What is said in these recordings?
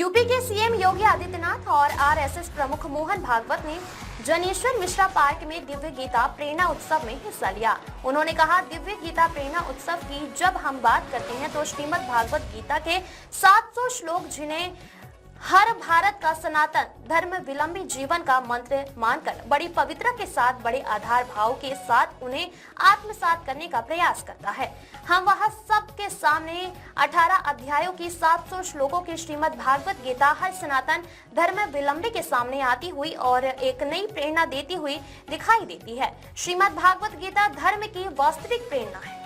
UP के CM Yogi Adityanath और RSS प्रमुख मोहन भागवत ने जनेश्वर मिश्रा पार्क में दिव्य गीता प्रेरणा उत्सव में हिस्सा लिया। उन्होंने कहा, दिव्य गीता प्रेरणा उत्सव की जब हम बात करते हैं तो श्रीमद् भागवत गीता के 700 श्लोक, जिन्हें हर भारत का सनातन धर्म विलंबी जीवन का मंत्र मानकर बड़ी पवित्रता के साथ बड़े आधार भाव के साथ उन्हें आत्मसात करने का प्रयास करता है। हम वह सबके सामने 18 अध्यायों की 700 श्लोकों की श्रीमद् भागवत गीता हर सनातन धर्म विलंबी के सामने आती हुई और एक नई प्रेरणा देती हुई दिखाई देती है। श्रीमद् भागवत गीता धर्म की वास्तविक प्रेरणा है।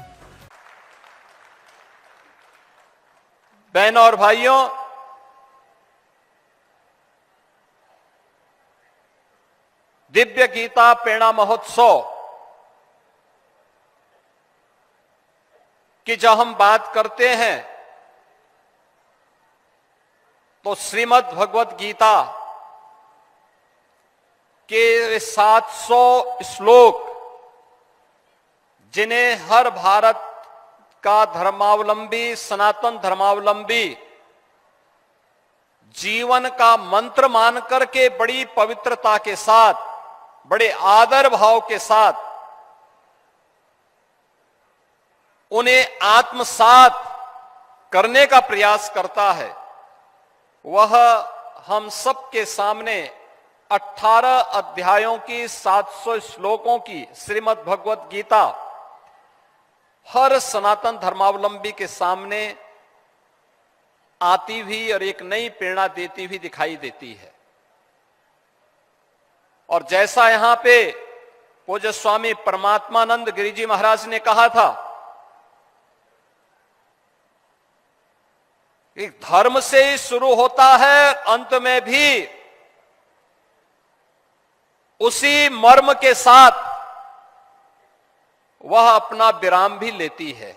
बहनों और भाइयों, दिव्य गीता प्रेरणा महोत्सव की जब हम बात करते हैं तो श्रीमद् भगवत गीता के 700 श्लोक, जिन्हें हर भारत का धर्मावलंबी सनातन धर्मावलंबी जीवन का मंत्र मान करके बड़ी पवित्रता के साथ बड़े आदर भाव के साथ उन्हें आत्मसात करने का प्रयास करता है, वह हम सबके सामने 18 अध्यायों की 700 श्लोकों की श्रीमद् भगवत गीता हर सनातन धर्मावलंबी के सामने आती हुई और एक नई प्रेरणा देती हुई दिखाई देती है। और जैसा यहां पे पूज्य स्वामी परमात्मानंद गिरि जी महाराज ने कहा था कि धर्म से ही शुरू होता है, अंत में भी उसी मर्म के साथ वह अपना विराम भी लेती है।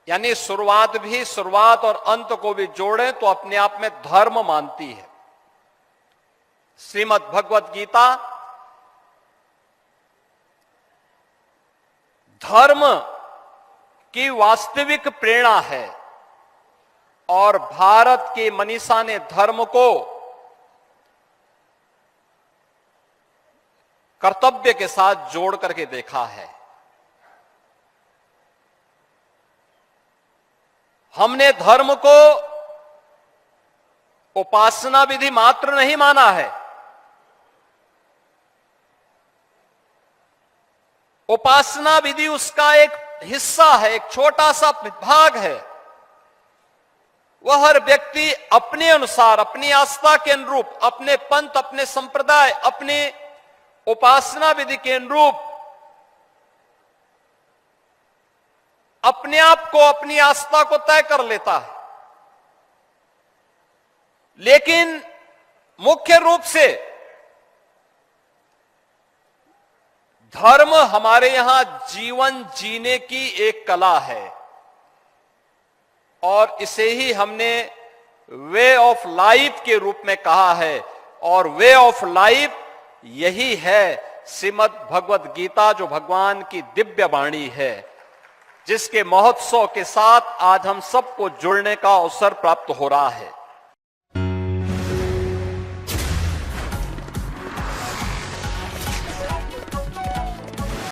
यानी शुरुआत और अंत को भी जोड़ें तो अपने आप में धर्म मानती है। श्रीमद् भगवत गीता धर्म की वास्तविक प्रेरणा है और भारत के मनीषा ने धर्म को कर्तव्य के साथ जोड़ करके देखा है। हमने धर्म को उपासना विधि मात्र नहीं माना है, उपासना विधि उसका एक हिस्सा है, एक छोटा सा भाग है। वह हर व्यक्ति अपने अनुसार, अपनी आस्था के अनुरूप, अपने पंथ, अपने संप्रदाय, अपने उपासना विधि के अनुरूप अपने आप को, अपनी आस्था को तय कर लेता है। लेकिन मुख्य रूप से धर्म हमारे यहां जीवन जीने की एक कला है और इसे ही हमने वे ऑफ लाइफ के रूप में कहा है। और वे ऑफ लाइफ यही है श्रीमद् भगवत गीता, जो भगवान की दिव्य वाणी है, जिसके महोत्सव के साथ आज हम सबको जुड़ने का अवसर प्राप्त हो रहा है।